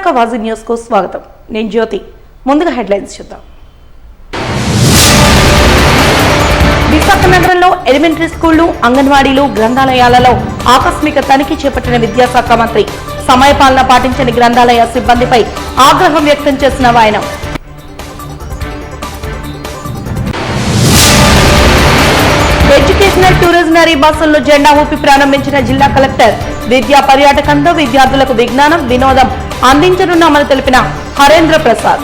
Visakha వాజీ news కు స్వాగతం. నేను జ్యోతి. ముందుగా హెడ్లైన్స్ చూద్దాం. విశాఖ నగరంలో ఎలిమెంటరీ స్కూళ్లు, అంగన్వాడీలు, గ్రంథాలయాలలో ఆకస్మిక తనిఖీ చేపట్టిన విద్యాశాఖ మంత్రి. సమయపాలన పాటించని గ్రంథాలయ సిబ్బందిపై ఆగ్రహం వ్యక్తం చేసిన ఆయన. ఎడ్యుకేషనల్ టూరిజనరీ బస్సుల్లో జెండా ఊపి ప్రారంభించిన జిల్లా కలెక్టర్. విద్యా పర్యాటకంతో విద్యార్థులకు విజ్ఞానం, వినోదం అందించనున్నామని తెలిపిన హరేంద్ర ప్రసాద్.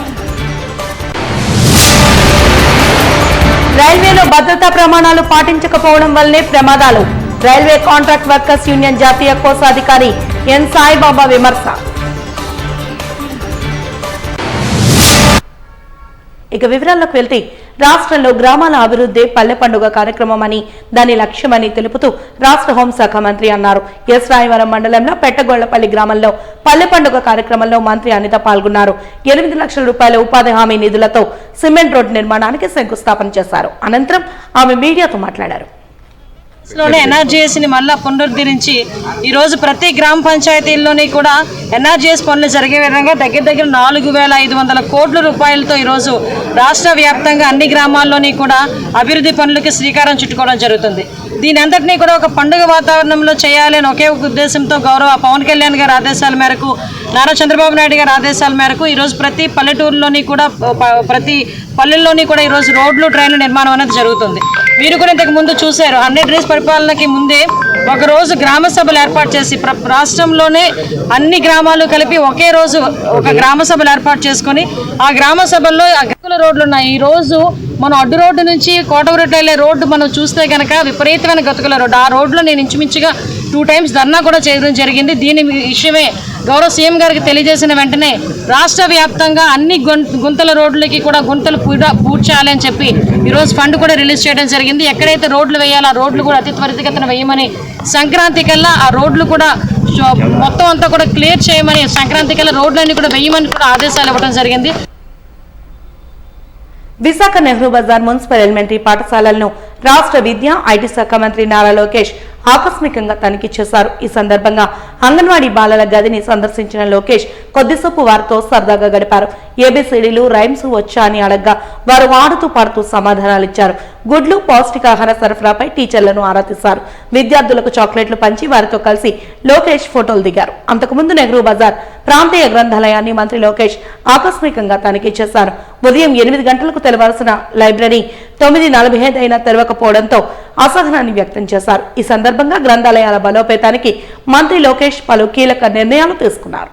రైల్వేలో భద్రతా ప్రమాణాలు పాటించకపోవడం వల్లనే ప్రమాదాలు. రైల్వే కాంట్రాక్ట్ వర్కర్స్ యూనియన్ జాతీయ కోశాధికారి ఎన్ సాయిబాబా విమర్శ. ఇక వివరాల్లోకి వెళ్తే, రాష్ట్రంలో గ్రామాల అభివృద్ధి పల్లె పండుగ కార్యక్రమం అని, దాని లక్ష్యమని తెలుపుతూ రాష్ట్ర హోంశాఖ మంత్రి అన్నారు. ఎస్ రాయవరం మండలంలో పెట్టగొళ్లపల్లి గ్రామంలో పల్లె పండుగ కార్యక్రమంలో మంత్రి అనిత పాల్గొన్నారు. 8 లక్షల రూపాయల ఉపాధి హామీ నిధులతో సిమెంట్ రోడ్డు నిర్మాణానికి శంకుస్థాపన చేశారు. అనంతరం ఆమె మీడియాతో మాట్లాడారు. ఎన్ఆర్జీఎస్ ని మళ్ళా పునరుద్ధరించి ఈరోజు ప్రతి గ్రామ పంచాయతీల్లోని కూడా ఎన్ఆర్జీఎస్ పనులు జరిగే విధంగా దగ్గర 4,500 కోట్ల రూపాయలతో ఈరోజు రాష్ట్ర వ్యాప్తంగా అన్ని గ్రామాల్లోని కూడా అభివృద్ధి పనులకి శ్రీకారం చుట్టుకోవడం జరుగుతుంది. దీని అంతటినీ కూడా ఒక పండుగ వాతావరణంలో చేయాలని ఒకే ఒక ఉద్దేశంతో గౌరవ పవన్ కళ్యాణ్ గారి ఆదేశాల మేరకు, నారా చంద్రబాబు నాయుడు గారి ఆదేశాల మేరకు ఈరోజు ప్రతి పల్లెటూరులోని కూడా, ప్రతి పల్లెల్లోని కూడా ఈరోజు రోడ్లు, ట్రైన్ల నిర్మాణం అనేది జరుగుతుంది. మీరు కూడా ఇంతకు ముందు చూశారు, 100 డేస్ పరిపాలనకి ముందే ఒకరోజు గ్రామ సభలు ఏర్పాటు చేసి రాష్ట్రంలోనే అన్ని గ్రామాలు కలిపి ఒకే రోజు ఒక గ్రామ సభలు ఏర్పాటు చేసుకొని ఆ గ్రామ సభల్లో గతుకుల రోడ్లు ఉన్నాయి. ఈ రోజు మనం అడ్డు రోడ్డు నుంచి కోటవరెడ్డి వెళ్ళే రోడ్డు మనం చూస్తే కనుక విపరీతమైన గతుకుల రోడ్డు. ఆ రోడ్లో నేను ఇంచుమించుగా 2 టైమ్స్ ధర్నా కూడా చేయడం జరిగింది. దీని విషయమే గౌరవ సీఎం గారికి తెలియజేసిన వెంటనే రాష్ట్ర వ్యాప్తంగా అన్ని గుంతల రోడ్లకి కూడా గుంతలు పూర్తి చేయాలని చెప్పి ఈరోజు ఫండ్ కూడా రిలీజ్ చేయడం జరిగింది. ఎక్కడైతే రోడ్లు వేయాలో ఆ రోడ్లు కూడా అతి త్వరితగతిన వేయమని, సంక్రాంతి కల్లా ఆ రోడ్లు కూడా మొత్తం అంతా కూడా క్లియర్ చేయమని, సంక్రాంతి కల్లా రోడ్లన్నీ కూడా వేయమని కూడా ఆదేశాలు ఇవ్వడం జరిగింది. విశాఖ నెహ్రూ బజార్ మున్సిపల్ ఎలిమెంటరీ పాఠశాలలను రాష్ట్ర విద్యా, ఐటీ శాఖ మంత్రి నారా లోకేష్ ఆకస్మికంగా తనిఖీ చేశారు. ఈ సందర్భంగా అంగన్వాడీ బాలల గదిని సందర్శించిన లోకేష్ కొద్దిసేపు వారితో సరదాగా గడిపారు. ఏబిసిడీలు, రైమ్స్ వచ్చా అని అడగ్గా వారు ఆడుతూ పాడుతూ సమాధానాలిచ్చారు. గుడ్లు, పౌష్టికాహార సరఫరాపై టీచర్లను ఆరా తీశారు. విద్యార్థులకు చాక్లెట్లు పంచి వారితో కలిసి లోకేష్ ఫోటోలు దిగారు. అంతకుముందు నెహ్రూ బజార్ ప్రాంతీయ గ్రంథాలయాన్ని మంత్రి లోకేష్ ఆకస్మికంగా తనిఖీ చేశారు. ఉదయం 8 గంటలకు తెరవాల్సిన లైబ్రరీ 9:45 అయినా తెరవకపోవడంతో అసహనాన్ని వ్యక్తం చేశారు. ఈ సందర్భంగా గ్రంథాలయాల బలోపేతానికి మంత్రి లోకేష్ పలు కీలక నిర్ణయాలు తీసుకున్నారు.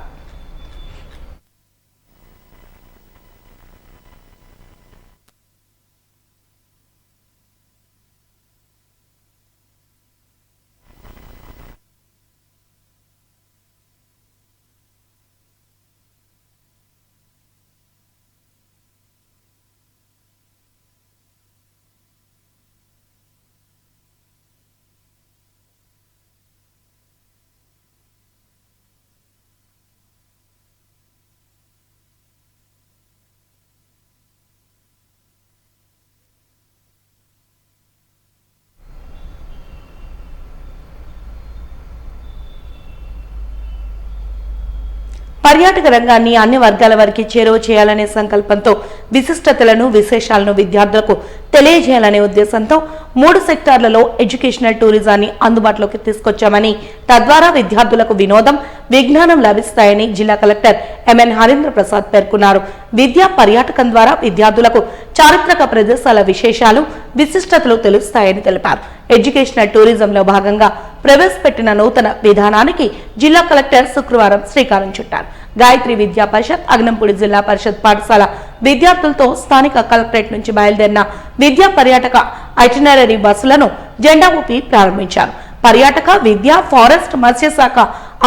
పర్యాటక రంగాన్ని అన్ని వర్గాల వారికి చేరువ చేయాలనే సంకల్పంతో విశిష్టతలను, విశేషాలను విద్యార్థులకు తెలియజేయాలనే ఉద్దేశంతో 3 సెక్టార్లలో ఎడ్యుకేషనల్ టూరిజాన్ని అందుబాటులోకి తీసుకొచ్చామని, తద్వారా విద్యార్థులకు వినోదం, విజ్ఞానం లభిస్తాయని జిల్లా కలెక్టర్ ఎంఎన్ హరేంద్ర ప్రసాద్ పేర్కొన్నారు. విద్యా పర్యాటకం ద్వారా విద్యార్థులకు చారిత్రక ప్రదేశాల విశేషాలు, విశిష్టతలు తెలుస్తాయని తెలిపారు. ఎడ్యుకేషనల్ టూరిజంలో భాగంగా ప్రవేశపెట్టిన నూతన విధానానికి జిల్లా కలెక్టర్ శుక్రవారం శ్రీకారం చుట్టారు. గాయత్రి విద్యా పరిషత్, అగ్నంపూడి జిల్లా పరిషత్ పాఠశాల విద్యార్థులతో స్థానిక కలెక్టరేట్ నుంచి బయలుదేరిన విద్యా పర్యాటక ఐటినరీ బస్సులను జెండా ఊపి ప్రారంభించారు. పర్యాటక, విద్యా, ఫారెస్ట్, మత్స్యశాఖ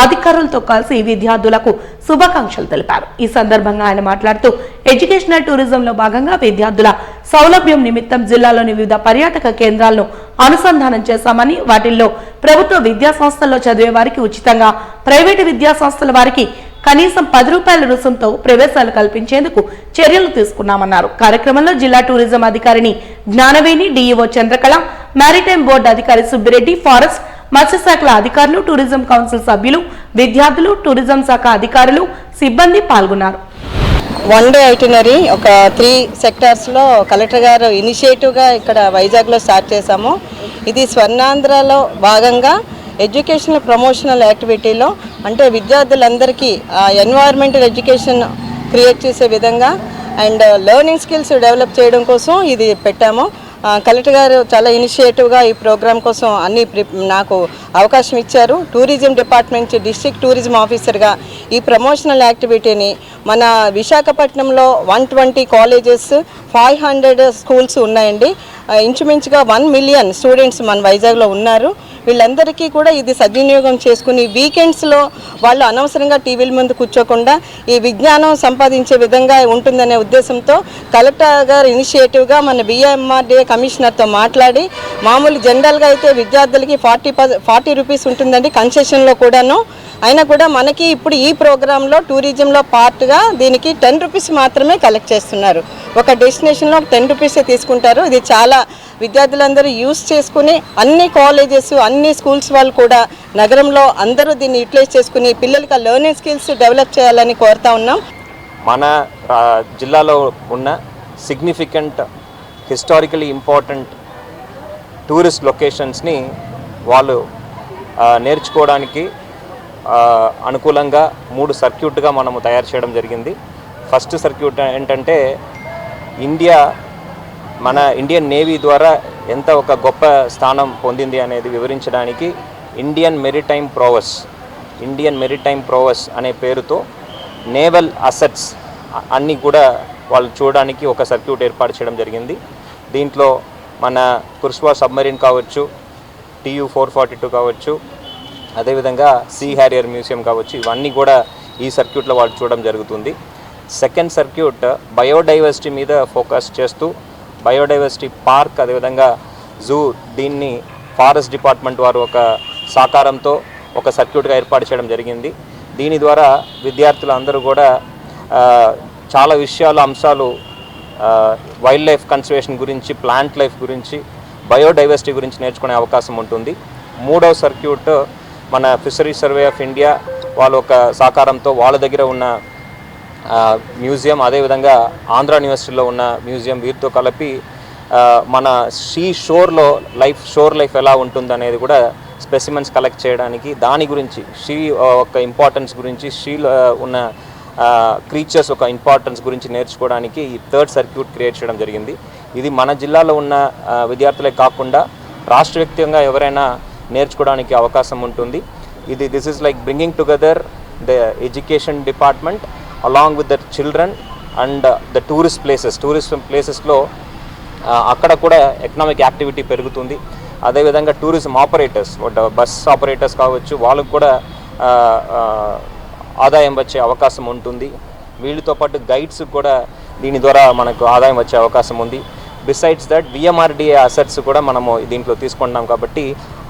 అధికారులతో కలిసి విద్యార్థులకు శుభాకాంక్షలు తెలిపారు. ఈ సందర్భంగా ఆయన మాట్లాడుతూ, ఎడ్యుకేషనల్ టూరిజంలో భాగంగా విద్యార్థుల సౌలభ్యం నిమిత్తం జిల్లాలోని వివిధ పర్యాటక కేంద్రాలను అనుసంధానం చేశామని, వాటిల్లో ప్రభుత్వ విద్యా సంస్థల్లో చదివే వారికి ఉచితంగా, ప్రైవేటు విద్యా సంస్థల వారికి కనీసం 10 రూపాయల రుసుంతో ప్రవేశాలు కల్పించేందుకు చర్యలు తీసుకున్నామన్నారు. కార్యక్రమంలో జిల్లా టూరిజం అధికారిని జ్ఞానవేణి, డిఈఓ చంద్రకళ, మారిటైమ్ బోర్డు అధికారి సుబ్బిరెడ్డి, ఫారెస్ట్ మత్స్యశాఖల అధికారులు, టూరిజం కౌన్సిల్ సభ్యులు, విద్యార్థులు, టూరిజం శాఖ అధికారులు, సిబ్బంది పాల్గొన్నారు. వన్ డే ఐటినరీ ఒక 3 సెక్టార్స్లో కలెక్టర్ గారు ఇనిషియేటివ్గా ఇక్కడ వైజాగ్లో స్టార్ట్ చేశాము. ఇది స్వర్ణాంధ్రలో భాగంగా ఎడ్యుకేషనల్ ప్రమోషనల్ యాక్టివిటీలో అంటే విద్యార్థులందరికీ ఎన్వైర్మెంటల్ ఎడ్యుకేషన్ క్రియేట్ చేసే విధంగా అండ్ లెర్నింగ్ స్కిల్స్ డెవలప్ చేయడం కోసం ఇది పెట్టాము. కలెక్టర్ గారు చాలా ఇనిషియేటివ్గా ఈ ప్రోగ్రామ్ కోసం నాకు అవకాశం ఇచ్చారు. టూరిజం డిపార్ట్మెంట్ డిస్ట్రిక్ట్ టూరిజం ఆఫీసర్గా ఈ ప్రమోషనల్ యాక్టివిటీని మన విశాఖపట్నంలో 120 కాలేజెస్ 500 స్కూల్స్ ఉన్నాయండి. ఇంచుమించుగా 1 మిలియన్ స్టూడెంట్స్ మన వైజాగ్లో ఉన్నారు. వీళ్ళందరికీ కూడా ఇది సద్వినియోగం చేసుకుని వీకెండ్స్లో వాళ్ళు అనవసరంగా టీవీల ముందు కూర్చోకుండా ఈ విజ్ఞానం సంపాదించే విధంగా ఉంటుందనే ఉద్దేశంతో కలెక్టర్ గారు ఇనిషియేటివ్గా మన బిఎంఆర్డీఏ కమిషనర్తో మాట్లాడి మామూలు జనరల్గా అయితే విద్యార్థులకి 40 రూపీస్ ఉంటుందండి కన్సెషన్లో కూడాను. అయినా కూడా మనకి ఇప్పుడు ఈ ప్రోగ్రాంలో టూరిజంలో పార్ట్గా దీనికి 10 రూపీస్ మాత్రమే కలెక్ట్ చేస్తున్నారు. ఒక డెస్టినేషన్లో 10 రూపీసే తీసుకుంటారు. ఇది చాలా విద్యార్థులందరూ యూజ్ చేసుకుని అన్ని కాలేజెస్ అన్ని స్కూల్స్ వాళ్ళు కూడా నగరంలో అందరూ దీన్ని యూటిలైజ్ చేసుకుని పిల్లలకి ఆ లెర్నింగ్ స్కిల్స్ డెవలప్ చేయాలని కోరుతా ఉన్నాం. మన జిల్లాలో ఉన్న సిగ్నిఫికెంట్ హిస్టారికలీ ఇంపార్టెంట్ టూరిస్ట్ లొకేషన్స్ని వాళ్ళు నేర్చుకోవడానికి అనుకూలంగా 3 సర్క్యూట్గా మనము తయారు చేయడం జరిగింది. ఫస్ట్ సర్క్యూట్ ఏంటంటే మన ఇండియన్ నేవీ ద్వారా ఎంత ఒక గొప్ప స్థానం పొందింది అనేది వివరించడానికి ఇండియన్ మెరిటైమ్ ప్రోవస్ అనే పేరుతో నేవల్ అసెట్స్ అన్నీ కూడా వాళ్ళు చూడడానికి ఒక సర్క్యూట్ ఏర్పాటు చేయడం జరిగింది. దీంట్లో మన కుర్స్వా సబ్మరీన్ కావచ్చు, TU-442 కావచ్చు, అదేవిధంగా సీ హ్యారియర్ మ్యూజియం కావచ్చు, ఇవన్నీ కూడా ఈ సర్క్యూట్లో వాళ్ళు చూడడం జరుగుతుంది. సెకండ్ సర్క్యూట్ బయోడైవర్సిటీ మీద ఫోకస్ చేస్తూ బయోడైవర్సిటీ పార్క్ అదేవిధంగా జూ దీన్ని ఫారెస్ట్ డిపార్ట్మెంట్ వారు ఒక సహకారంతో ఒక సర్క్యూట్గా ఏర్పాటు చేయడం జరిగింది. దీని ద్వారా విద్యార్థులు అందరూ కూడా చాలా అంశాలు వైల్డ్ లైఫ్ కన్సర్వేషన్ గురించి, ప్లాంట్ లైఫ్ గురించి, బయోడైవర్సిటీ గురించి నేర్చుకునే అవకాశం ఉంటుంది. మూడవ సర్క్యూట్ మన ఫిషరీస్ సర్వే ఆఫ్ ఇండియా వాళ్ళు ఒక సహకారంతో వాళ్ళ దగ్గర ఉన్న మ్యూజియం అదేవిధంగా ఆంధ్ర యూనివర్సిటీలో ఉన్న మ్యూజియం వీరితో కలిపి మన షోర్ లైఫ్ ఎలా ఉంటుంది అనేది కూడా స్పెసిమెన్స్ కలెక్ట్ చేయడానికి, దాని గురించి ఒక ఇంపార్టెన్స్ గురించి, ఉన్న క్రీచర్స్ ఒక ఇంపార్టెన్స్ గురించి నేర్చుకోవడానికి ఈ థర్డ్ సర్క్యూట్ క్రియేట్ చేయడం జరిగింది. ఇది మన జిల్లాలో ఉన్న విద్యార్థులే కాకుండా రాష్ట్ర వ్యాప్తంగా ఎవరైనా నేర్చుకోవడానికి అవకాశం ఉంటుంది. This is like bringing together the education department along with the children and the tourist ప్లేసెస్లో అక్కడ కూడా ఎకనామిక్ యాక్టివిటీ పెరుగుతుంది. అదేవిధంగా టూరిజం ఆపరేటర్స్, బస్ ఆపరేటర్స్ కావచ్చు, వాళ్ళకు కూడా ఆదాయం వచ్చే అవకాశం ఉంటుంది. వీళ్ళతో పాటు గైడ్స్ కూడా దీని ద్వారా మనకు ఆదాయం వచ్చే అవకాశం ఉంది. బిసైడ్స్ దట్ బిఎంఆర్డీఏ అసెట్స్ కూడా మనము దీంట్లో తీసుకుంటున్నాం కాబట్టి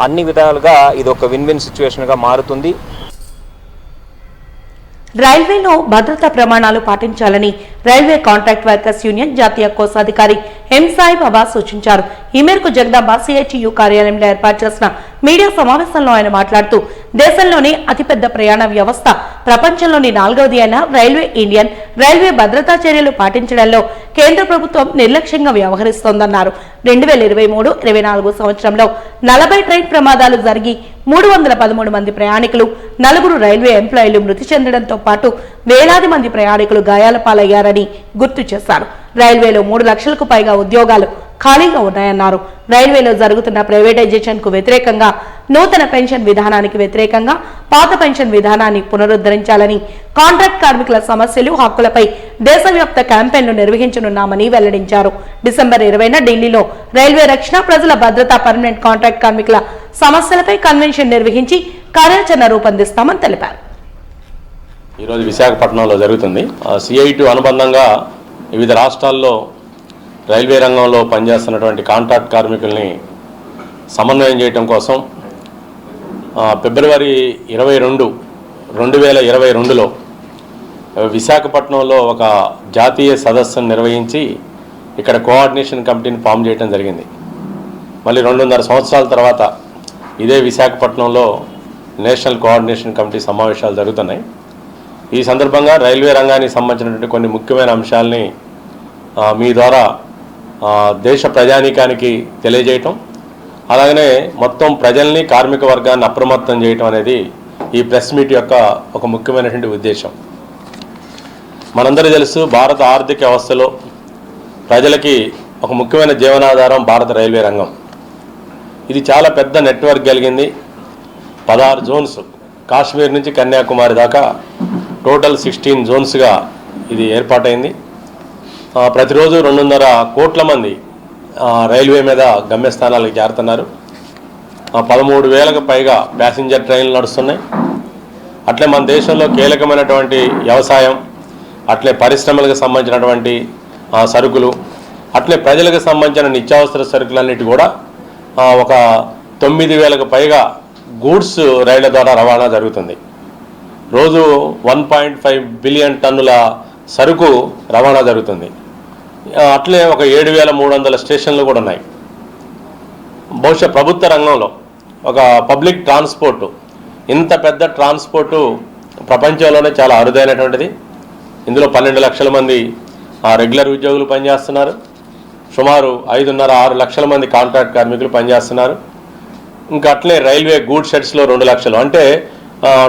అన్ని విధాలుగా ఇది ఒక విన్ సిచ్యువేషన్గా మారుతుంది. రైల్వేలో భద్రతా ప్రమాణాలు పాటించాలని రైల్వే కాంట్రాక్ట్ వర్కర్స్ యూనియన్ జాతీయ కోశాధికారి ఎం సాయిబాబా సూచించారు. ఈ మేరకు జగదాంబ సిఐటియు కార్యాలయంలో ఏర్పాటు చేసిన మీడియా సమావేశంలో ఆయన మాట్లాడుతూ దేశంలోనే అతిపెద్ద ప్రయాణ వ్యవస్థ, ప్రపంచంలోని 4వది అయిన రైల్వే ఇండియన్ రైల్వే భద్రతా చర్యలు పాటించడంలో కేంద్ర ప్రభుత్వం నిర్లక్ష్యంగా వ్యవహరిస్తోందన్నారు. 2023-24 సంవత్సరంలో 40 ట్రైన్ ప్రమాదాలు జరిగి 313 మంది ప్రయాణికులు, 4 రైల్వే ఎంప్లాయీలు మృతి చెందడంతో పాటు వేలాది మంది ప్రయాణికులు గాయాల పాలయ్యారని గుర్తు చేశారు. రైల్వేలో 3 లక్షలకు పైగా ఉద్యోగాలు ఖాళీగా ఉన్నాయన్నారు. రైల్వేలో జరుగుతున్న ప్రైవేటైజేషన్ కు వ్యతిరేకంగా, నూతన పెన్షన్ విధానానికి వ్యతిరేకంగా పాత పెన్షన్ విధానాన్ని పునరుద్ధరించాలని, కాంట్రాక్ట్ కార్మికుల సమస్యలు, హక్కులపై దేశవ్యాప్త క్యాంపెయిన్లు నిర్వహించనున్నామని వెల్లడించారు. డిసెంబర్ 20న ఢిల్లీలో రైల్వే రక్షణ, ప్రజల భద్రత, పర్మనెంట్ కాంట్రాక్ట్ కార్మికుల సమస్యలపై కన్వెన్షన్ నిర్వహించి కార్యాచరణ రూపొందిస్తామని తెలిపారు. ఈరోజు విశాఖపట్నంలో జరుగుతుంది. సిఐటి అనుబంధంగా వివిధ రాష్ట్రాల్లో రైల్వే రంగంలో పనిచేస్తున్నటువంటి కాంట్రాక్ట్ కార్మికుల్ని సమన్వయం చేయడం కోసం ఫిబ్రవరి 22, 2022లో విశాఖపట్నంలో ఒక జాతీయ సదస్సును నిర్వహించి ఇక్కడ కోఆర్డినేషన్ కమిటీని ఫామ్ చేయడం జరిగింది. మళ్ళీ 2.5 సంవత్సరాల తర్వాత ఇదే విశాఖపట్నంలో నేషనల్ కోఆర్డినేషన్ కమిటీ సమావేశాలు జరుగుతున్నాయి. ఈ సందర్భంగా రైల్వే రంగానికి సంబంధించినటువంటి కొన్ని ముఖ్యమైన అంశాలని మీ ద్వారా దేశ ప్రజానీకానికి తెలియజేయటం, అలాగనే మొత్తం ప్రజల్ని, కార్మిక వర్గాన్ని అప్రమత్తం చేయటం అనేది ఈ ప్రెస్ మీట్ యొక్క ఒక ముఖ్యమైనటువంటి ఉద్దేశం. మనందరూ తెలుసు, భారత ఆర్థిక వ్యవస్థలో ప్రజలకి ఒక ముఖ్యమైన జీవనాధారం భారత రైల్వే రంగం. ఇది చాలా పెద్ద నెట్వర్క్ కలిగింది. 16 జోన్స్, కాశ్మీర్ నుంచి కన్యాకుమారి దాకా టోటల్ 16 జోన్స్గా ఇది ఏర్పాటైంది. ప్రతిరోజు 2.5 కోట్ల మంది రైల్వే మీద గమ్యస్థానాలకు చేరుతున్నారు. 13,000కు పైగా ప్యాసింజర్ ట్రైన్లు నడుస్తున్నాయి. అట్లే మన దేశంలో కీలకమైనటువంటి వ్యవసాయం, అట్లే పరిశ్రమలకు సంబంధించినటువంటి సరుకులు, అట్లే ప్రజలకు సంబంధించిన నిత్యావసర సరుకులన్నిటి కూడా ఒక 9,000కు పైగా గూడ్స్ రైళ్ల ద్వారా రవాణా జరుగుతుంది. రోజు 1.5 బిలియన్ టన్నుల సరుకు రవాణా జరుగుతుంది. అట్లే ఒక 7,300 స్టేషన్లు కూడా ఉన్నాయి. బహుశా ప్రభుత్వ రంగంలో ఒక పబ్లిక్ ట్రాన్స్పోర్టు, ఇంత పెద్ద ట్రాన్స్పోర్టు ప్రపంచంలోనే చాలా అరుదైనటువంటిది. ఇందులో 12 లక్షల మంది రెగ్యులర్ ఉద్యోగులు పనిచేస్తున్నారు. సుమారు 5.5-6 లక్షల మంది కాంట్రాక్ట్ కార్మికులు పనిచేస్తున్నారు. ఇంకా అట్లే రైల్వే గూడ్ షెడ్స్లో 2 లక్షలు, అంటే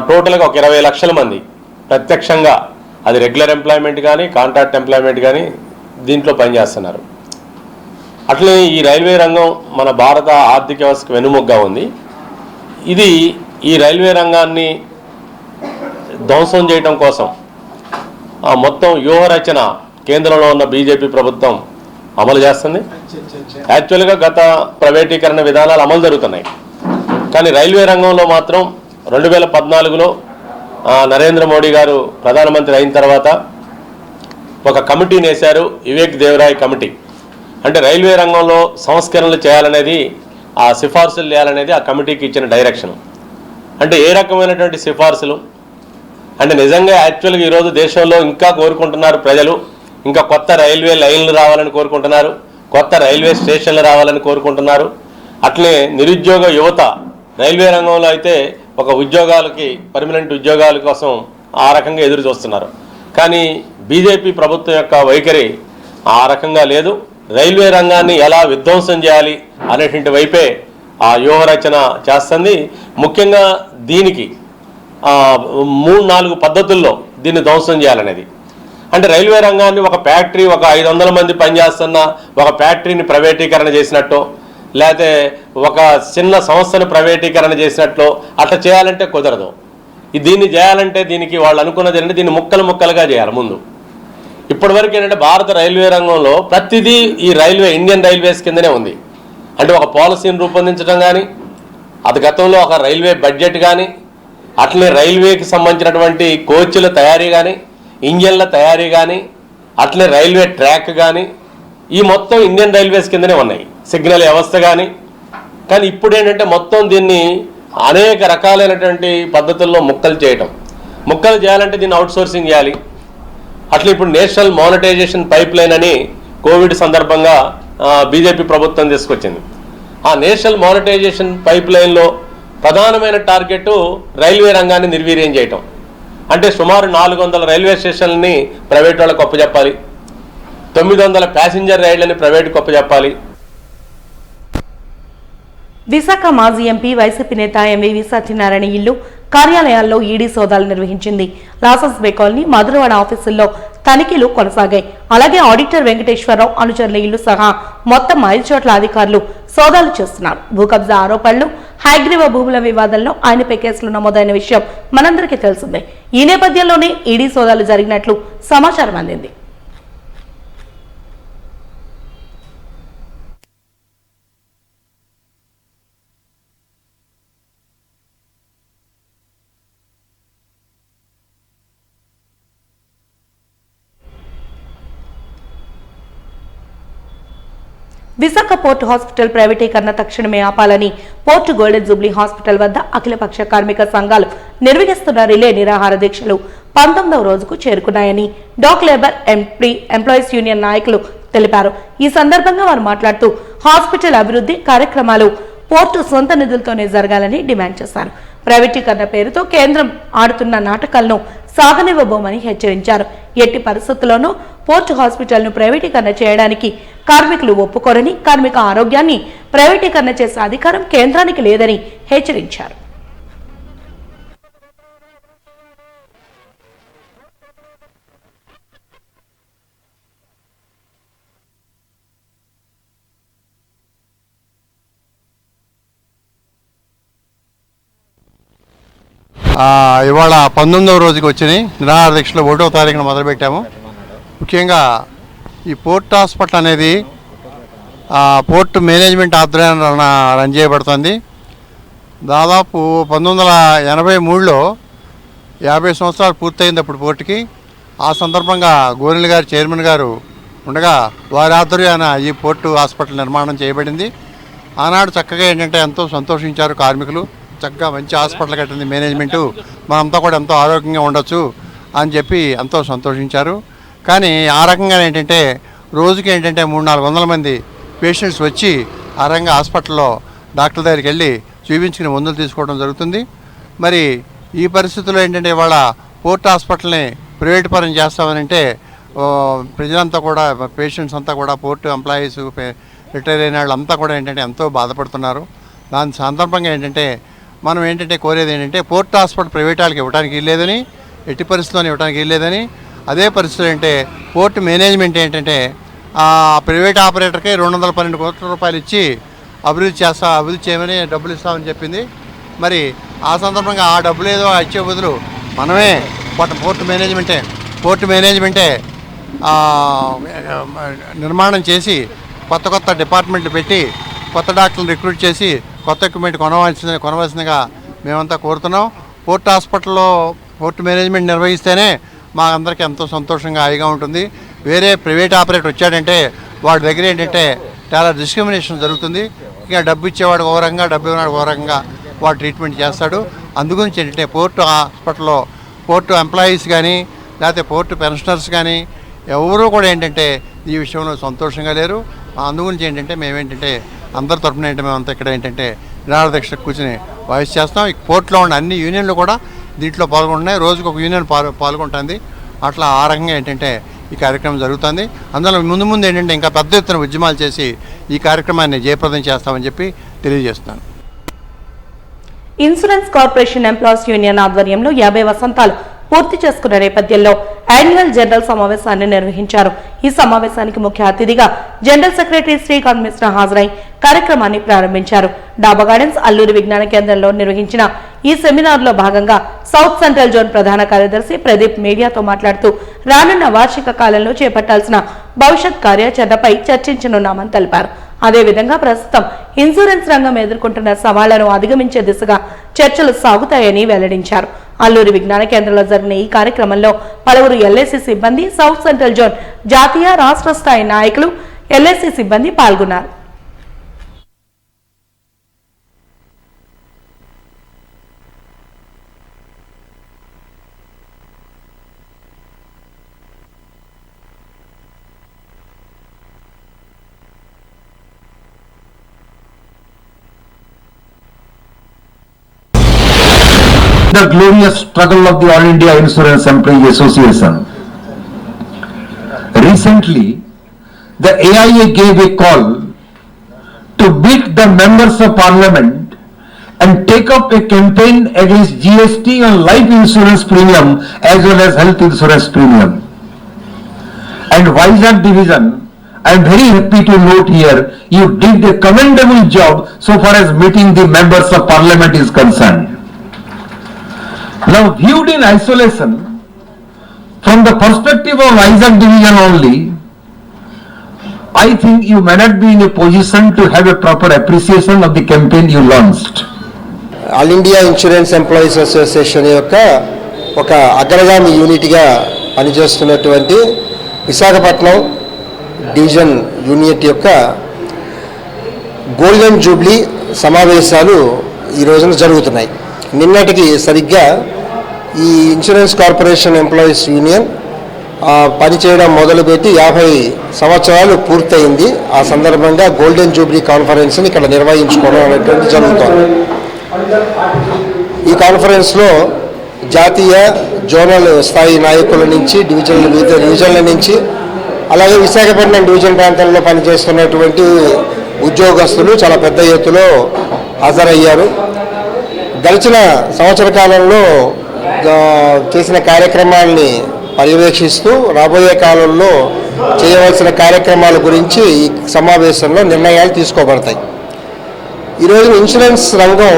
టోటల్గా ఒక 20 లక్షల మంది ప్రత్యక్షంగా, అది రెగ్యులర్ ఎంప్లాయ్మెంట్ కానీ కాంట్రాక్ట్ ఎంప్లాయ్మెంట్ కానీ దీంట్లో పనిచేస్తున్నారు. అట్లే ఈ రైల్వే రంగం మన భారత ఆర్థిక వ్యవస్థకు వెన్నుముగ్గా ఉంది. ఇది ఈ రైల్వే రంగాన్ని ధ్వంసం చేయడం కోసం మొత్తం వ్యూహరచన కేంద్రంలో ఉన్న బీజేపీ ప్రభుత్వం అమలు చేస్తుంది. యాక్చువల్గా గత ప్రైవేటీకరణ విధానాలు అమలు జరుగుతున్నాయి, కానీ రైల్వే రంగంలో మాత్రం 2014లో నరేంద్ర మోడీ గారు ప్రధానమంత్రి అయిన తర్వాత ఒక కమిటీని వేశారు, వివేక్ దేవరాయ్ కమిటీ. అంటే రైల్వే రంగంలో సంస్కరణలు చేయాలనేది, ఆ సిఫార్సులు చేయాలనేది ఆ కమిటీకి ఇచ్చిన డైరెక్షన్. అంటే ఏ రకమైనటువంటి సిఫార్సులు అంటే నిజంగా యాక్చువల్గా ఈరోజు దేశంలో ఇంకా కోరుకుంటున్నారు ప్రజలు, ఇంకా కొత్త రైల్వే లైన్లు రావాలని కోరుకుంటున్నారు, కొత్త రైల్వే స్టేషన్లు రావాలని కోరుకుంటున్నారు. అట్లే నిరుద్యోగ యువత రైల్వే రంగంలో అయితే ఒక ఉద్యోగాలకి, పర్మనెంట్ ఉద్యోగాల కోసం ఆ రకంగా ఎదురు చూస్తున్నారు. కానీ బీజేపీ ప్రభుత్వం యొక్క వైఖరి ఆ రకంగా లేదు. రైల్వే రంగాన్ని ఎలా విధ్వంసం చేయాలి అనేటువంటి వైపే ఆ వ్యూహరచన చేస్తుంది. ముఖ్యంగా దీనికి 3-4 పద్ధతుల్లో దీన్ని ధ్వంసం చేయాలనేది. అంటే రైల్వే రంగాన్ని ఒక ఫ్యాక్టరీ, ఒక 500 మంది పనిచేస్తున్న ఒక ఫ్యాక్టరీని ప్రైవేటీకరణ చేసినట్టు, లేకపోతే ఒక చిన్న సంస్థను ప్రైవేటీకరణ చేసినట్లు అట్లా చేయాలంటే కుదరదు. దీన్ని చేయాలంటే దీనికి వాళ్ళు అనుకున్నది ఏంటంటే దీన్ని ముక్కలుగా చేయాలి ముందు. ఇప్పటివరకు ఏంటంటే భారత రైల్వే రంగంలో ప్రతిదీ ఈ ఇండియన్ రైల్వేస్ కిందనే ఉంది. అంటే ఒక పాలసీని రూపొందించడం కానీ, అది గతంలో ఒక రైల్వే బడ్జెట్ కానీ, అట్లనే రైల్వేకి సంబంధించినటువంటి కోచ్ల తయారీ కానీ, ఇంజన్ల తయారీ కానీ, అట్లనే రైల్వే ట్రాక్ కానీ, ఈ మొత్తం ఇండియన్ రైల్వేస్ కిందనే ఉన్నాయి. సిగ్నల్ వ్యవస్థ కానీ ఇప్పుడు ఏంటంటే మొత్తం దీన్ని అనేక రకాలైనటువంటి పద్ధతుల్లో ముక్కలు చేయాలంటే దీన్ని అవుట్సోర్సింగ్ చేయాలి. అట్లా ఇప్పుడు నేషనల్ మానిటైజేషన్ పైప్ లైన్ అని కోవిడ్ సందర్భంగా బీజేపీ ప్రభుత్వం తీసుకొచ్చింది. ఆ నేషనల్ మానిటైజేషన్ పైప్ లైన్లో ప్రధానమైన టార్గెట్ రైల్వే రంగాన్ని నిర్వీర్యం చేయటం. అంటే సుమారు 400 రైల్వే స్టేషన్లని ప్రైవేట్ వాళ్ళకు అప్పచెప్పాలి, 900 ప్యాసింజర్ రైళ్లని ప్రైవేట్కి అప్పచెప్పాలి. విశాఖ మాజీ ఎంపీ వైసీపీ నేత ఎంవీవీ సత్యనారాయణ ఇల్లు, కార్యాలయాల్లో ఈడీ సోదాలు నిర్వహించింది. లాసెన్స్ బే కాలనీ, మధురవాడ ఆఫీసుల్లో తనిఖీలు కొనసాగాయి. అలాగే ఆడిటర్ వెంకటేశ్వరరావు అనుచరుల ఇల్లు సహా మొత్తం 5 చోట్ల అధికారులు సోదాలు చేస్తున్నారు. భూ కబ్జా ఆరోపణలు, హైగ్రీవ భూముల వివాదంలో ఆయనపై కేసులు నమోదైన విషయం మనందరికీ తెలిసిందే. ఈ నేపథ్యంలోనే ఈడీ సోదాలు జరిగినట్లు సమాచారం అందింది. విశాఖ పోర్టు హాస్పిటల్ ప్రైవేటీకరణ తక్షణమే ఆపాలని పోర్టు గోల్డెన్ జూబ్లీ హాస్పిటల్ వద్ద అఖిలపక్ష కార్మిక సంఘాలు నిర్వహిస్తున్న రిలే నిరాహార దీక్షలు 19వ రోజుకు చేరుకున్నాయని డాక్ లేబర్ ఎంప్లాయీస్ యూనియన్ నాయకులు తెలిపారు. ఈ సందర్భంగా వారు మాట్లాడుతూ హాస్పిటల్ అభివృద్ధి కార్యక్రమాలు పోర్టు సొంత నిధులతోనే జరగాలని డిమాండ్ చేశారు. ప్రైవేటీకరణ పేరుతో కేంద్రం ఆడుతున్న నాటకాలను సాగనివ్వబోమని హెచ్చరించారు. ఎట్టి పరిస్థితుల్లోనూ పోర్టు హాస్పిటల్ను ప్రైవేటీకరణ చేయడానికి కార్మికులు ఒప్పుకోరని, కార్మిక ఆరోగ్యాన్ని ప్రైవేటీకరణ చేసే అధికారం కేంద్రానికి లేదని హెచ్చరించారు. ఇవాళ 19వ రోజుకి వచ్చినాయి నిరాహార దీక్షలు 1వ తారీఖున మొదలుపెట్టాము. ముఖ్యంగా ఈ పోర్ట్ హాస్పిటల్ అనేది పోర్ట్ మేనేజ్మెంట్ ఆధ్వర్యాన్ని రన్ చేయబడుతుంది. దాదాపు 1983లో 50 సంవత్సరాలు పూర్తయింది అప్పుడు పోర్టుకి. ఆ సందర్భంగా గోరెల్లి గారు చైర్మన్ గారు ఉండగా వారి ఆధ్వర్యాన ఈ పోర్టు హాస్పిటల్ నిర్మాణం చేయబడింది. ఆనాడు చక్కగా ఏంటంటే ఎంతో సంతోషించారు కార్మికులు. చక్కగా మంచి హాస్పిటల్ కట్టింది మేనేజ్మెంటు, మనంతా కూడా ఎంతో ఆరోగ్యంగా ఉండొచ్చు అని చెప్పి ఎంతో సంతోషించారు. కానీ ఆ రకంగా ఏంటంటే రోజుకి ఏంటంటే 300-400 మంది పేషెంట్స్ వచ్చి ఆ రకంగా హాస్పిటల్లో డాక్టర్ దగ్గరికి వెళ్ళి చూపించుకుని మందులు తీసుకోవడం జరుగుతుంది. మరి ఈ పరిస్థితుల్లో ఏంటంటే ఇవాళ పోర్ట్ హాస్పిటల్ని ప్రైవేట్ పరం చేస్తామనంటే ప్రజలంతా కూడా, పేషెంట్స్ అంతా కూడా, పోర్టు ఎంప్లాయీస్, రిటైర్ అయిన వాళ్ళంతా కూడా ఏంటంటే ఎంతో బాధపడుతున్నారు. దాని సందర్భంగా ఏంటంటే మనం ఏంటంటే కోరేది ఏంటంటే పోర్ట్ హాస్పిటల్ ప్రైవేట్ వాళ్ళకి ఇవ్వడానికి లేదని, ఎట్టి పరిస్థితుల్లో ఇవ్వడానికి లేదని. అదే పరిస్థితులు అంటే పోర్టు మేనేజ్మెంట్ ఏంటంటే ప్రైవేట్ ఆపరేటర్కి 212 కోట్ల రూపాయలు ఇచ్చి అభివృద్ధి చేయమని డబ్బులు ఇస్తామని చెప్పింది. మరి ఆ సందర్భంగా ఆ డబ్బులు ఏదో ఇచ్చే బదులు మనమే పోర్టు మేనేజ్మెంటే నిర్మాణం చేసి కొత్త డిపార్ట్మెంట్లు పెట్టి కొత్త డాక్టర్లు రిక్రూట్ చేసి కొత్త ఎక్విప్మెంట్ కొనవలసిందిగా మేమంతా కోరుతున్నాం. పోర్ట్ హాస్పిటల్లో పోర్టు మేనేజ్మెంట్ నిర్వహిస్తేనే మా అందరికీ ఎంతో సంతోషంగా హాయిగా ఉంటుంది. వేరే ప్రైవేట్ ఆపరేటర్ వచ్చాడంటే వాడి దగ్గర ఏంటంటే చాలా డిస్క్రిమినేషన్ జరుగుతుంది. ఇంకా డబ్బు ఇచ్చేవాడు ఓ రకంగా, డబ్బు ఇవ్వనాడు ఓ రకంగా వాడు ట్రీట్మెంట్ చేస్తాడు. అందుగురించి ఏంటంటే పోర్టు హాస్పిటల్లో పోర్టు ఎంప్లాయీస్ కానీ లేకపోతే పోర్టు పెన్షనర్స్ కానీ ఎవరూ కూడా ఏంటంటే ఈ విషయంలో సంతోషంగా లేరు. అందుగురించి ఏంటంటే మేమేంటంటే అందరి తరఫున ఏంటంటే మేమంతా ఇక్కడ ఏంటంటే నిరాహార దీక్ష కూర్చొని వాయిస్ చేస్తాం. ఈ పోర్టులో ఉన్న అన్ని యూనియన్లు కూడా దీంట్లో పాల్గొంటున్నాయి. రోజుకు ఒక యూనియన్ పాల్గొంటుంది. అట్లా ఆ రకంగా ఏంటంటే ఈ కార్యక్రమం జరుగుతుంది. అందులో ముందు ఏంటంటే ఇంకా పెద్ద ఎత్తున ఉద్యమాలు చేసి ఈ కార్యక్రమాన్ని జయప్రదం చేస్తామని చెప్పి తెలియజేస్తున్నాను. ఇన్సూరెన్స్ కార్పొరేషన్ ఎంప్లాయీస్ యూనియన్ ఆధ్వర్యంలో 50 వసంతాలు పూర్తి చేసుకున్న నేపథ్యంలో యాన్యువల్ జనరల్ సమావేశాన్ని నిర్వహించారు. ఈ సమావేశానికి ముఖ్య అతిథిగా జనరల్ సెక్రటరీ శ్రీకాంత్ మిశ్రా హాజరై కార్యక్రమాన్ని ప్రారంభించారు. డాబా గార్డెన్స్ అల్లూరి విజ్ఞాన కేంద్రంలో నిర్వహించిన ఈ సెమినార్లో భాగంగా సౌత్ సెంట్రల్ జోన్ ప్రధాన కార్యదర్శి ప్రదీప్ మీడియాతో మాట్లాడుతూ రానున్న వార్షిక కాలంలో చేపట్టాల్సిన భవిష్యత్ కార్యాచరణపై చర్చించనున్నామని తెలిపారు. అదేవిధంగా ప్రస్తుతం ఇన్సూరెన్స్ రంగం ఎదుర్కొంటున్న సవాళ్లను అధిగమించే దిశగా చర్చలు సాగుతాయని వెల్లడించారు. అల్లూరి విజ్ఞాన కేంద్రంలో జరిగిన ఈ కార్యక్రమంలో పలువురు ఎల్ఐసి సిబ్బంది, సౌత్ సెంట్రల్ జోన్ జాతీయ, రాష్ట్ర స్థాయి నాయకులు, ఎల్ఐసి సిబ్బంది పాల్గొన్నారు. The glorious struggle of the All India Insurance Employees Association. Recently, the AIA gave a call to beat the members of parliament and take up a campaign against GST on life insurance premium as well as health insurance premium. And Vizag division, I am very happy to note here, you did a commendable job so far as meeting the members of parliament is concerned. Now viewed in isolation, from the perspective of Vizag division only, I think you may not be in a position to have a proper appreciation of the campaign you launched. All India insurance employees association యొక్క ఒక అగ్రగామి యూనిట్గా పనిచేస్తున్నటువంటి Visakhapatnam division unit యొక్క golden Jubilee సమావేశాలు ఈ రోజున జరుగుతున్నాయి. నిన్నటికి సరిగ్గా ఈ ఇన్సూరెన్స్ కార్పొరేషన్ ఎంప్లాయీస్ యూనియన్ పనిచేయడం మొదలుపెట్టి 50 సంవత్సరాలు పూర్తయింది. ఆ సందర్భంగా గోల్డెన్ జూబ్లీ కాన్ఫరెన్స్ని ఇక్కడ నిర్వహించుకోవడం అనేటువంటి జరుగుతోంది. ఈ కాన్ఫరెన్స్లో జాతీయ జోనల్ స్థాయి నాయకుల నుంచి వివిధ డివిజన్ల నుంచి అలాగే విశాఖపట్నం డివిజన్ ప్రాంతాల్లో పనిచేస్తున్నటువంటి ఉద్యోగస్తులు చాలా పెద్ద ఎత్తులో హాజరయ్యారు. గడిచిన సంవత్సర కాలంలో చేసిన కార్యక్రమాల్ని పర్యవేక్షిస్తూ రాబోయే కాలంలో చేయవలసిన కార్యక్రమాల గురించి ఈ సమావేశంలో నిర్ణయాలు తీసుకోబడతాయి. ఈరోజు ఇన్సూరెన్స్ రంగం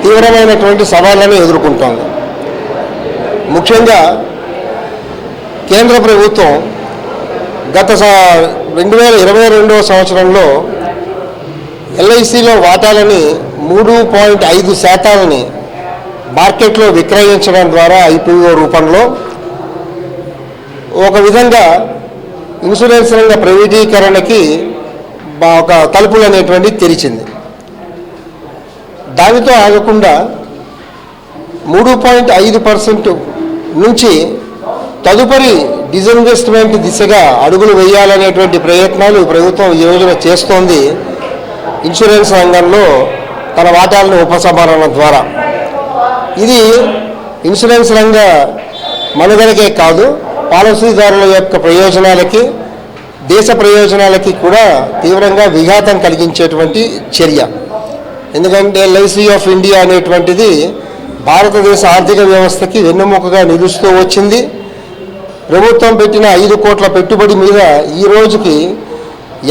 తీవ్రమైనటువంటి సవాళ్లను ఎదుర్కొంటోంది. ముఖ్యంగా కేంద్ర ప్రభుత్వం గత 2022 సంవత్సరంలో ఎల్ఐసిలో వాటాలని 3.5% మార్కెట్లో విక్రయించడం ద్వారా ఐపీఓ రూపంలో ఒక విధంగా ఇన్సూరెన్స్ రంగ ప్రైవేటీకరణకి ఒక తలుపులు అనేటువంటి తెరిచింది. దానితో ఆగకుండా 3.5% నుంచి తదుపరి డిజిన్వెస్ట్మెంట్ దిశగా అడుగులు వేయాలనేటువంటి ప్రయత్నాలు ప్రభుత్వం ఈ రోజున చేస్తోంది. ఇన్సూరెన్స్ రంగంలో తన వాటాలను ఉపసంహరణ ద్వారా ఇది ఇన్సూరెన్స్ రంగ మనుగడకే కాదు, పాలసీదారుల యొక్క ప్రయోజనాలకి దేశ ప్రయోజనాలకి కూడా తీవ్రంగా విఘాతం కలిగించేటువంటి చర్య. ఎందుకంటే ఎల్ఐసి ఆఫ్ ఇండియా అనేటువంటిది భారతదేశ ఆర్థిక వ్యవస్థకి వెన్నెముకగా నిలుస్తూ వచ్చింది. ప్రభుత్వం పెట్టిన 5 కోట్ల పెట్టుబడి మీద ఈ రోజుకి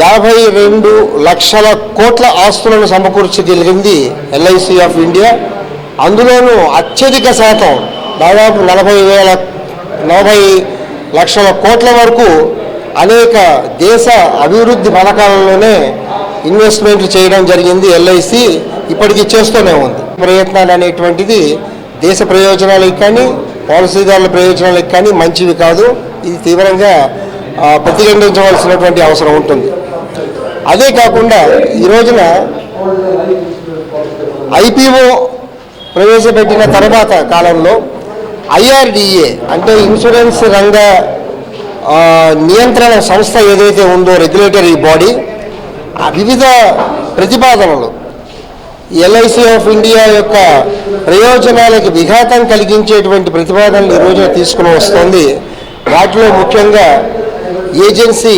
52 లక్షల కోట్ల ఆస్తులను సమకూర్చగలిగింది ఎల్ఐసి ఆఫ్ ఇండియా. అందులోనూ అత్యధిక శాతం దాదాపు 40 లక్షల కోట్ల వరకు అనేక దేశ అభివృద్ధి పథకాలలోనే ఇన్వెస్ట్మెంట్లు చేయడం జరిగింది. ఎల్ఐసి ఇప్పటికీ చేస్తూనే ఉంది. ప్రయత్నాలు అనేటువంటిది దేశ ప్రయోజనాలకు కానీ పాలసీదారుల ప్రయోజనాలకు కానీ మంచివి కాదు. ఇది తీవ్రంగా ప్రతిఘటించవలసినటువంటి అవసరం ఉంటుంది. అదే కాకుండా ఈ రోజున ఐపీఓ ప్రవేశపెట్టిన తర్వాత కాలంలో ఐఆర్డిఏ అంటే ఇన్సూరెన్స్ రంగ నియంత్రణ సంస్థ ఏదైతే ఉందో రెగ్యులేటరీ బాడీ వివిధ ప్రతిపాదనలు ఎల్ఐసి ఆఫ్ ఇండియా యొక్క ప్రయోజనాలకు విఘాతం కలిగించేటువంటి ప్రతిపాదనలు ఈ రోజున తీసుకుని వస్తుంది. వాటిలో ముఖ్యంగా ఏజెన్సీ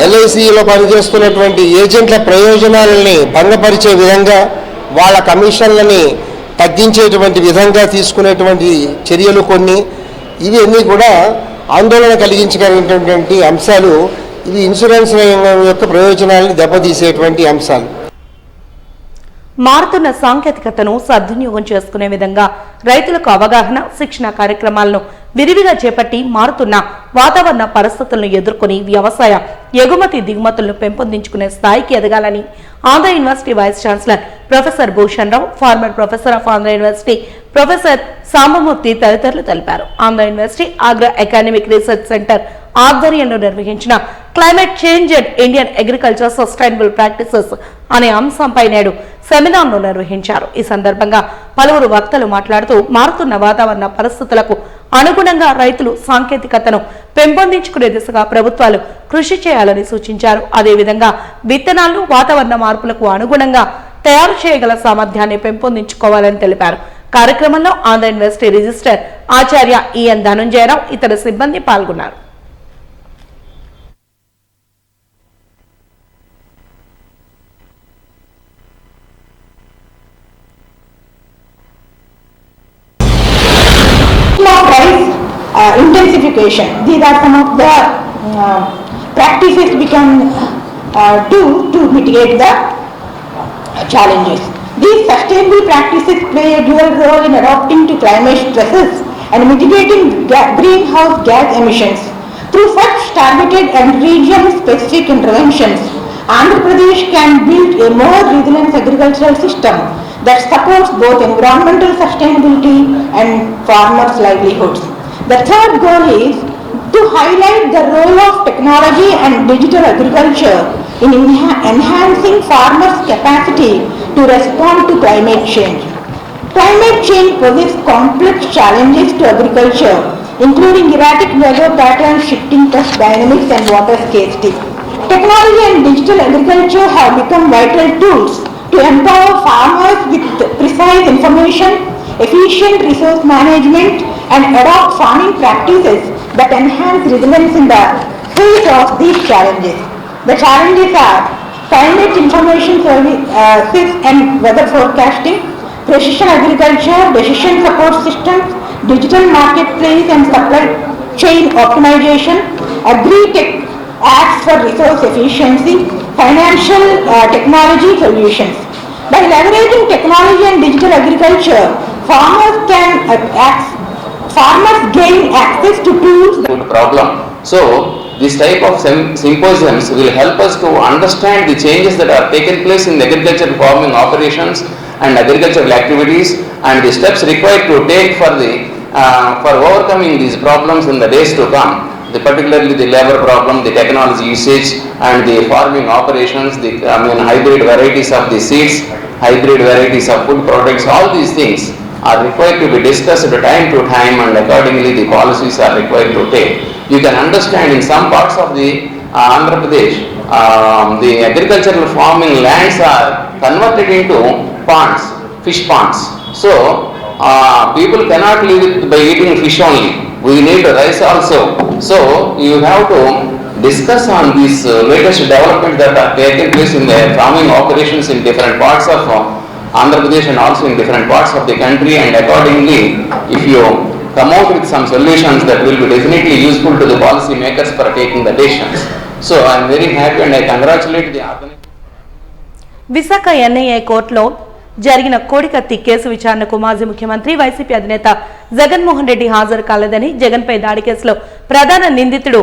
ఎల్ఐసిలో పనిచేస్తున్నటువంటి ఏజెంట్ల ప్రయోజనాలని భంగపరిచే విధంగా వాళ్ళ కమిషన్లని తగ్గించేటువంటి విధంగా తీసుకునేటువంటి చర్యలు కొన్ని ఇవన్నీ కూడా ఆందోళన కలిగించగలిగినటువంటి అంశాలు. ఇవి ఇన్సూరెన్స్ రంగం యొక్క ప్రయోజనాలను దెబ్బతీసేటువంటి అంశాలు. మారుతున్న సాంకేతికతను సద్వినియోగం చేసుకునే విధంగా రైతులకు అవగాహన శిక్షణ కార్యక్రమాలను విరివిగా చేపట్టి మారుతున్న వాతావరణ పరిస్థితులను ఎదుర్కొని వ్యవసాయ ఎగుమతి దిగుమతులను పెంపొందించుకునే స్థాయికి ఎదగాలని Andhra university vice chancellor professor Bhushan Rao, former professor of Andhra university professor Sambamurthy తదితరులు తెలిపారు. Andhra university agro academic research centre ఆధ్వర్యంలో నిర్వహించిన climate change and Indian agriculture sustainable practices అనే అంశంపై నేడు సెమినార్ను నిర్వహించారు. ఈ సందర్భంగా పలువురు వక్తలు మాట్లాడుతూ మారుతున్న వాతావరణ పరిస్థితులకు అనుగుణంగా రైతులు సాంకేతికతను పెంపొందించుకునే దిశగా ప్రభుత్వాలు కృషి చేయాలని సూచించారు. అదేవిధంగా విత్తనాలను వాతావరణ మార్పులకు అనుగుణంగా తయారు చేయగల సామర్థ్యాన్ని పెంపొందించుకోవాలని తెలిపారు. కార్యక్రమంలో ఆంధ్ర యూనివర్సిటీ రిజిస్టర్ ఆచార్య ఈఎన్ ధనుంజయరావు ఇతర సిబ్బంది పాల్గొన్నారు. Intensification. These are some of the practices we can do to mitigate the challenges. These sustainable practices play a dual role in adapting to climate stresses and mitigating greenhouse gas emissions. Through such targeted and region-specific interventions, Andhra Pradesh can build a more resilient agricultural system that supports both environmental sustainability and farmers' livelihoods. The third goal is to highlight the role of technology and digital agriculture in enhancing farmers' capacity to respond to climate change. Climate change poses complex challenges to agriculture including erratic weather patterns, shifting pest dynamics, and water scarcity. Technology and digital agriculture have become vital tools to empower farmers with precise information, efficient resource management, and adopt farming practices that enhance resilience in the face of these challenges. The challenges are climate information services and weather forecasting, precision agriculture, decision support systems, digital marketplace and supply chain optimization, agri-tech acts for resource efficiency, financial technology solutions. By leveraging technology and digital agriculture, farmers gain access to tools. Problem. So this type of symposiums will help us to understand the changes that are taken place in the agriculture farming operations and agricultural activities and the steps required to take for overcoming these problems in the days to come. Particularly the labor problem, the technology usage, and the farming operations, hybrid varieties of the seeds, hybrid varieties of food products, all these things are required to be discussed time to time, and accordingly the policies are required to take. You can understand in some parts of the Andhra Pradesh, the agricultural farming lands are converted into ponds, fish ponds. So people cannot live by eating fish only. We need rice also. So you have to discuss on these latest developments that are taking place in the farming operations in different parts of Andhra Pradesh and also in different parts of the country, and accordingly if you come out with some solutions that will be definitely useful to the policy makers for taking the decisions. So I am very happy and I congratulate the organization. Visakha NIA కోర్టులో జరిగిన కోడికత్తి case విచారణకు మాజీ ముఖ్యమంత్రి YCP అధినేత జగన్మోహన్ రెడ్డి హాజరు కాలేదని జగన్పై దాడి కేసులో ప్రధాన నిందితుడు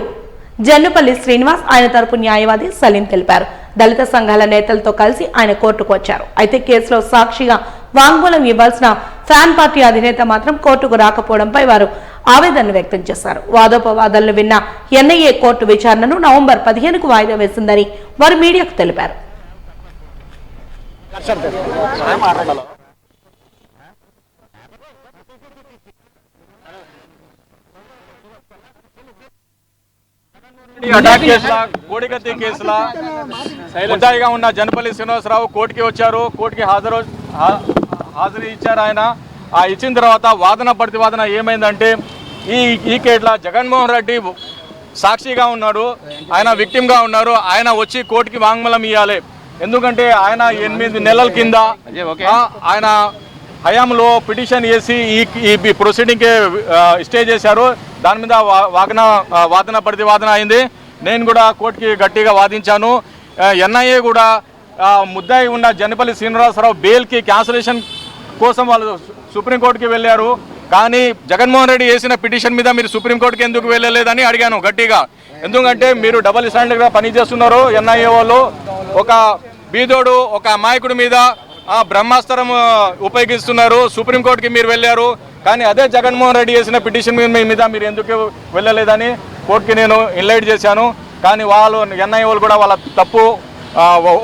జన్నుపల్లి శ్రీనివాస్, ఆయన తరపు న్యాయవాది సలీం తెలిపారు. దళిత సంఘాల నేతలతో కలిసి ఆయన కోర్టుకు వచ్చారు. అయితే కేసులో సాక్షిగా వాంగ్మూలం ఇవ్వాల్సిన ఫ్యాన్ పార్టీ అధినేత మాత్రం కోర్టుకు రాకపోవడంపై వారు ఆవేదన వ్యక్తం చేశారు. వాదోపవాదాలను విన్న ఎన్ఐఏ కోర్టు విచారణను నవంబర్ 15కు వాయిదా వేసిందని వారు మీడియాకు తెలిపారు. అటాక్ కేసుల కోడికత్తి కేసుల ముద్దాయిగా ఉన్న జనపల్లి శ్రీనివాసరావు కోర్టుకి వచ్చారు. కోర్టుకి హాజరు ఇచ్చారు. ఆయన ఇచ్చిన తర్వాత వాదన ప్రతివాదన ఏమైందంటే ఈ కేసులో జగన్మోహన్ రెడ్డి సాక్షిగా ఉన్నాడు, ఆయన విక్టిమ్గా ఉన్నారు. ఆయన వచ్చి కోర్టుకి వాంగ్మూలం ఇవ్వాలి. ఎందుకంటే ఆయన 8 నెలల కింద ఆయన హయాంలో పిటిషన్ వేసి ఈ ప్రొసీడింగ్కి స్టే చేశారు. దాని మీద వాదన ప్రతివాదన అయింది. నేను కూడా కోర్టుకి గట్టిగా వాదించాను. ఎన్ఐఏ కూడా ముద్దాయి ఉన్న జనపల్లి శ్రీనివాసరావు బెయిల్కి క్యాన్సిలేషన్ కోసం వాళ్ళు సుప్రీంకోర్టుకి వెళ్ళారు. కానీ జగన్మోహన్ రెడ్డి వేసిన పిటిషన్ మీద మీరు సుప్రీంకోర్టుకి ఎందుకు వెళ్ళలేదని అడిగాను గట్టిగా. ఎందుకంటే మీరు డబుల్ స్టాండర్డ్గా పనిచేస్తున్నారు. ఎన్ఐఏ వాళ్ళు ఒక బీదోడు ఒక అమాయకుడి మీద బ్రహ్మాస్త్రం ఉపయోగిస్తున్నారు. సుప్రీంకోర్టుకి మీరు వెళ్ళారు. కానీ అదే జగన్మోహన్ రెడ్డి చేసిన పిటిషన్ మీద మీరు ఎందుకు వెళ్ళలేదని కోర్టుకి నేను ఇన్లైట్ చేశాను. కానీ వాళ్ళు ఎన్ఐఏ వాళ్ళు కూడా వాళ్ళ తప్పు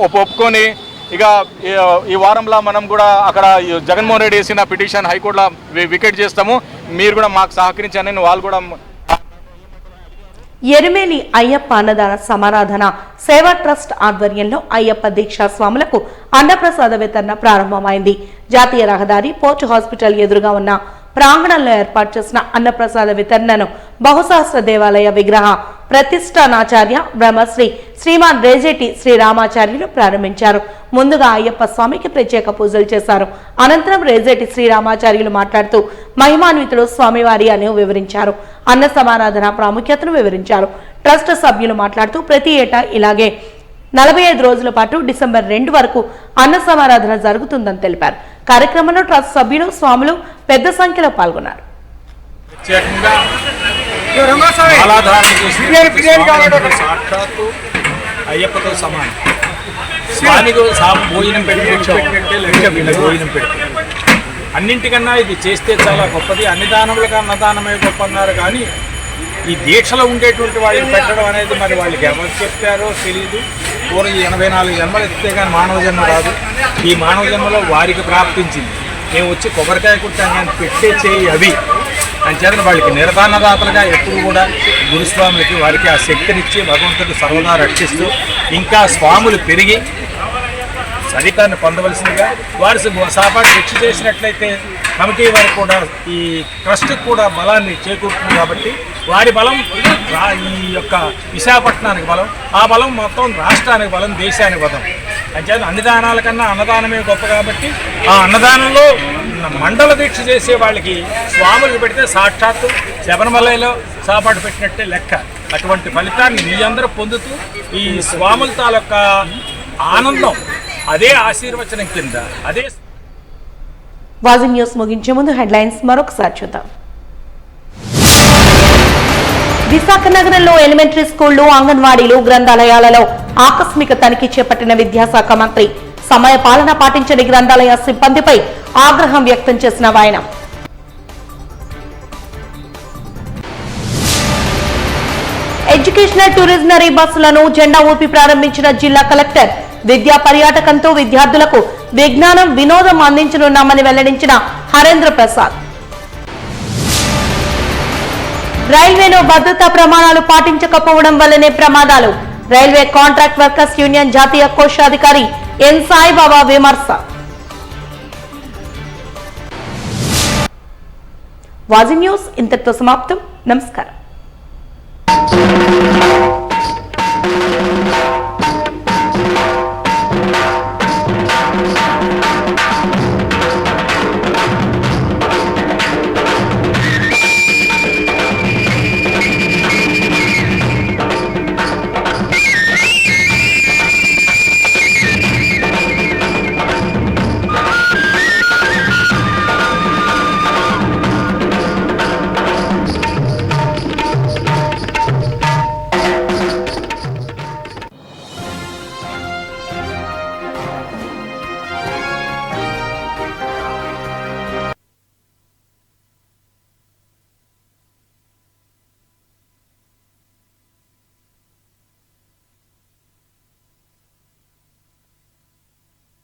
ఒప్పుకొని ఇక ఈ వారంలో మనం కూడా అక్కడ జగన్మోహన్ రెడ్డి వేసిన పిటిషన్ హైకోర్టులో వికెట్ చేస్తాము. మీరు కూడా మాకు సహకరించారని వాళ్ళు కూడా. ఎరిమేలి అయ్యప్ప అన్నదాన సమారాధన సేవా ట్రస్ట్ ఆధ్వర్యంలో అయ్యప్ప దీక్షా స్వాములకు అన్నప్రసాద వితరణ ప్రారంభమైంది. జాతీయ రహదారి పోర్టు హాస్పిటల్ ఎదురుగా ఉన్న ప్రాంగణంలో ఏర్పాటు చేసిన అన్నప్రసాద వితరణను బహుశాస్త్ర దేవాలయ విగ్రహ ప్రతిష్టానాచార్య బ్రహ్మశ్రీ శ్రీమాన్ రేజేటి శ్రీరామాచార్యులు ప్రారంభించారు. ముందుగా అయ్యప్ప స్వామికి ప్రత్యేక పూజలు చేశారు. అనంతరం రేజేటి శ్రీరామాచార్యులు మాట్లాడుతూ మహిమాన్వితుడు స్వామివారి అని వివరించారు. అన్న సమారాధన ప్రాముఖ్యతను వివరించారు. ట్రస్ట్ సభ్యులు మాట్లాడుతూ ప్రతి ఏటా ఇలాగే 45 రోజుల పాటు డిసెంబర్ 2 వరకు అన్న సమారాధన జరుగుతుందని తెలిపారు. కార్యక్రమంలో ట్రస్ట్ సభ్యులు స్వాములు పెద్ద సంఖ్యలో పాల్గొన్నారు. సాక్షాత్తు అయ్యప్పతో సమానం. స్వామికి భోజనం పెట్టి భోజనం పెట్టి అన్నింటికన్నా ఇది చేస్తే చాలా గొప్పది. అన్నదానములకు అన్నదానమే గొప్ప అన్నారు. కానీ ఈ దీక్షలో ఉండేటువంటి వాళ్ళని పెట్టడం అనేది మరి వాళ్ళకి ఎవరు చెప్పారో తెలియదు. పూర్వం 84 జన్మలు ఎత్తితే కానీ మానవ జన్మ రాదు. ఈ మానవ జన్మలో వారికి ప్రాప్తించింది. మేము వచ్చి కొబ్బరికాయ కుట్టాం కానీ పెట్టే చేయి అవి అంచేతన వాళ్ళకి నిర్దానదాతలుగా ఎప్పుడు కూడా గురుస్వాములకి వారికి ఆ శక్తినిచ్చి భగవంతుడు సర్వదా రక్షిస్తూ ఇంకా స్వాములు పెరిగి అధికారాన్ని పొందవలసిందిగా వారు సాపాటు శిక్ష చేసినట్లయితే కమిటీ వారికి కూడా ఈ ట్రస్ట్కి కూడా బలాన్ని చేకూరుతుంది కాబట్టి వారి బలం ఈ యొక్క విశాఖపట్నానికి బలం, ఆ బలం మొత్తం రాష్ట్రానికి బలం, దేశానికి బలం. అంచేత అన్ని దానాల కన్నా అన్నదానమే గొప్ప కాబట్టి ఆ అన్నదానంలో మండల దీక్ష చేసే వాళ్ళకి స్వాములకు పెడితే సాక్షాత్తు శబరిమలలో సాపాటు పెట్టినట్టే లెక్క. అటువంటి ఫలితాన్ని మీ అందరూ పొందుతూ ఈ స్వాముల తాలూకా ఆనందం అదే ఆశీర్వచనం కింద అదే. వాజింగ్ న్యూస్ ముగించే ముందు హెడ్లైన్స్ మరొకసారి చూద్దాం. విశాఖ నగరంలో ఎలిమెంటరీ స్కూళ్లు, అంగన్వాడీలు, గ్రంథాలయాలలో ఆకస్మిక తనిఖీ చేపట్టిన విద్యాశాఖ మంత్రి. సమయ పాలన పాటించని గ్రంథాలయ సిబ్బందిపై ఆగ్రహం వ్యక్తం చేసిన ఆయన. ఎడ్యుకేషనల్ టూరిజనరీ బస్సులను జెండా ఊపి ప్రారంభించిన జిల్లా కలెక్టర్. విద్యా పర్యాటకంతో విద్యార్థులకు విజ్ఞానం, వినోదం అందించనున్నామని వెల్లడించిన హరేంద్ర ప్రసాద్. రైల్వేలో భద్రతా ప్రమాణాలు పాటించకపోవడం వల్లనే ప్రమాదాలు. రైల్వే కాంట్రాక్ట్ వర్కర్స్ యూనియన్ జాతీయ కోశాధికారి ఎన్ సాయిబాబా విమర్శ. వాజీ న్యూస్ ఇంతటితో సమాప్తం. నమస్కారం.